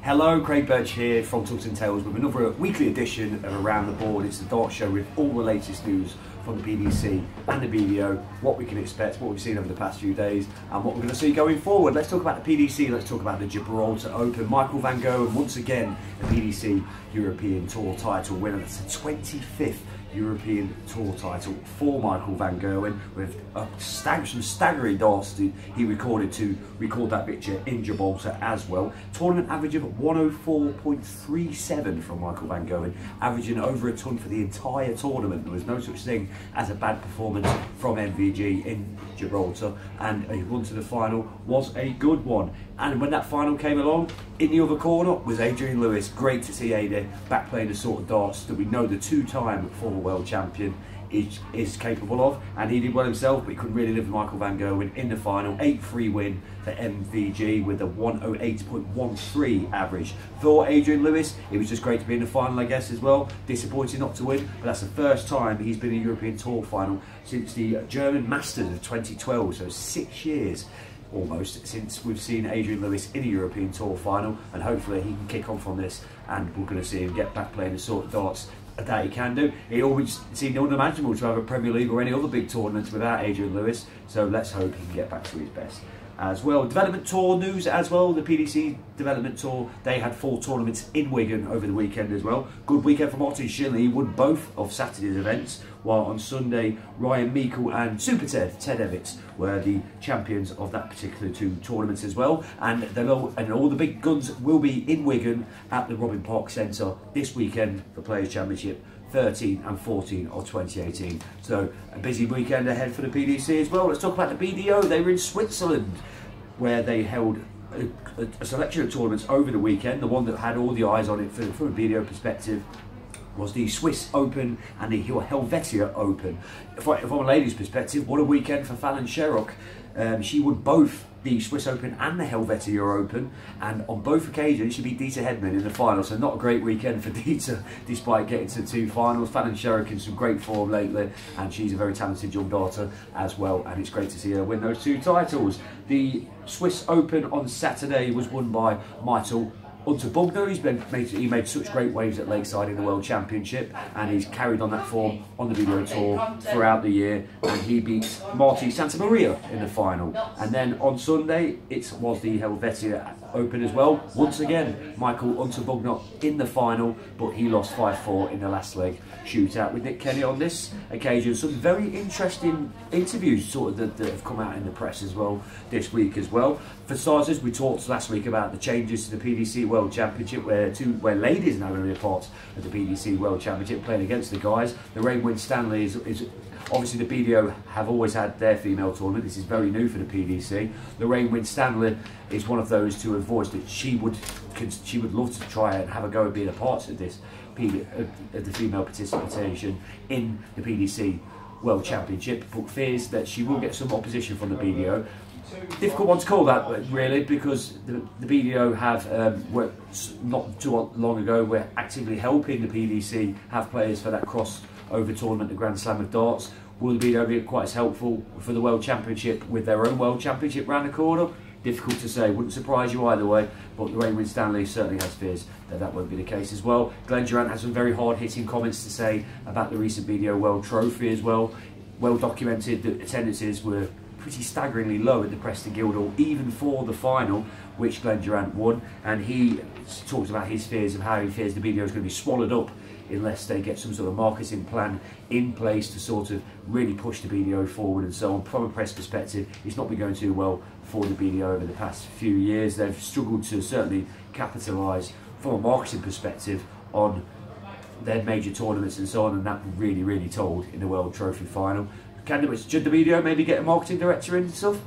Hello, Craig Birch here from Tungsten Tales with another weekly edition of Around the Board. It's the dart show with all the latest news from the PDC and the BDO, what we can expect, what we've seen over the past few days and what we're going to see going forward. Let's talk about the PDC, let's talk about the Gibraltar Open. Michael van Gerwen, once again, the PDC European Tour title winner. That's the 25th European Tour title for Michael van Gerwen, with some staggering darts he recorded to record that picture in Gibraltar as well. Tournament average of 104.37 from Michael van Gerwen, averaging over a ton for the entire tournament. There was no such thing as a bad performance from MVG in Gibraltar, and a run to the final was a good one. And when that final came along, in the other corner was Adrian Lewis. Great to see Ada back playing the sort of darts that we know the two-time former world champion is capable of, and he did well himself, but he couldn't really live with Michael van Gerwen in the final. 8-3 win for MVG with a 108.13 average. For Adrian Lewis, it was just great to be in the final, I guess, as well. Disappointing not to win, but that's the first time he's been in a European Tour final since the German Masters of 2012, so 6 years almost since we've seen Adrian Lewis in a European Tour final, and hopefully he can kick on from this and we're going to see him get back playing the sort of darts that he can do. It always seemed unimaginable to have a Premier League or any other big tournaments without Adrian Lewis, so let's hope he can get back to his best as well. Development Tour news as well. The PDC Development Tour, they had 4 tournaments in Wigan over the weekend as well. Good weekend for Martin Schindler. He won both of Saturday's events, while on Sunday Ryan Meikle and Super Ted Evitts were the champions of that particular 2 tournaments as well. And all the big guns will be in Wigan at the Robin Park Centre this weekend for Players' Championship 13 and 14 of 2018. So a busy weekend ahead for the PDC as well. Let's talk about the BDO. They were in Switzerland, where they held a selection of tournaments over the weekend. The one that had all the eyes on it from a BDO perspective was the Swiss Open and the Helvetia Open. From a lady's perspective, what a weekend for Fallon Sherrock. She won both the Swiss Open and the Helvetia Open, and on both occasions she beat Dieter Hedman in the final, so not a great weekend for Dieter despite getting to 2 finals. Fallon Sherrock in some great form lately, and she's a very talented young darter as well, and it's great to see her win those 2 titles. The Swiss Open on Saturday was won by Michael Unterbugner. He made such great waves at Lakeside in the World Championship, and he's carried on that form on the BDO Tour throughout the year, and he beat Marti Santamaria in the final. And then on Sunday it was the Helvetia Open as well. Once again, Michael Unterbugner in the final, but he lost 5-4 in the last leg shootout with Nick Kenny on this occasion. Some very interesting interviews that have come out in the press as well this week as well. For starters, we talked last week about the changes to the PDC World Championship, where ladies are now going to be a part of the PDC World Championship, playing against the guys. The Rainwind Stanley is obviously, the BDO have always had their female tournament. This is very new for the PDC. The Rainwind Stanley is one of those to have voiced that she would love to try and have a go at being a part of this the female participation in the PDC World Championship, but fears that she will get some opposition from the BDO. Difficult one to call that, really, because the BDO have not too long ago were actively helping the PDC have players for that crossover tournament, the Grand Slam of Darts. Will the BDO be quite as helpful for the World Championship with their own World Championship round the corner? Difficult to say, wouldn't surprise you either way, but the Rainwind Stanley certainly has fears that won't be the case as well. Glenn Durant has some very hard-hitting comments to say about the recent BDO World Trophy as well. Well documented that attendances were pretty staggeringly low at the Preston Guildhall, even for the final, which Glenn Durant won, and he talks about his fears of how he fears the BDO is going to be swallowed up unless they get some sort of marketing plan in place to sort of really push the BDO forward and so on. From a press perspective, it's not been going too well for the BDO over the past few years. They've struggled to certainly capitalise from a marketing perspective on their major tournaments and so on, and that really told in the World Trophy final. Should the BDO maybe get a marketing director in and stuff?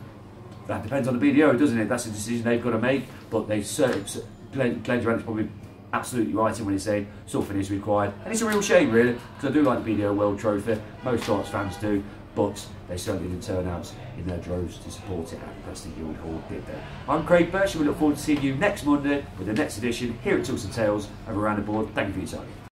That depends on the BDO, doesn't it? That's a decision they've got to make, but they certainly, Glenn Durant's probably absolutely right in when he's saying something is required, and it's a real shame really, because I do like the BDO World Trophy, most darts fans do, but they certainly didn't turn out in their droves to support it at Preston Guildhall, did they? I'm Craig Birch, and we look forward to seeing you next Monday with the next edition here at Tungsten Tales of Around the Board. Thank you for your time.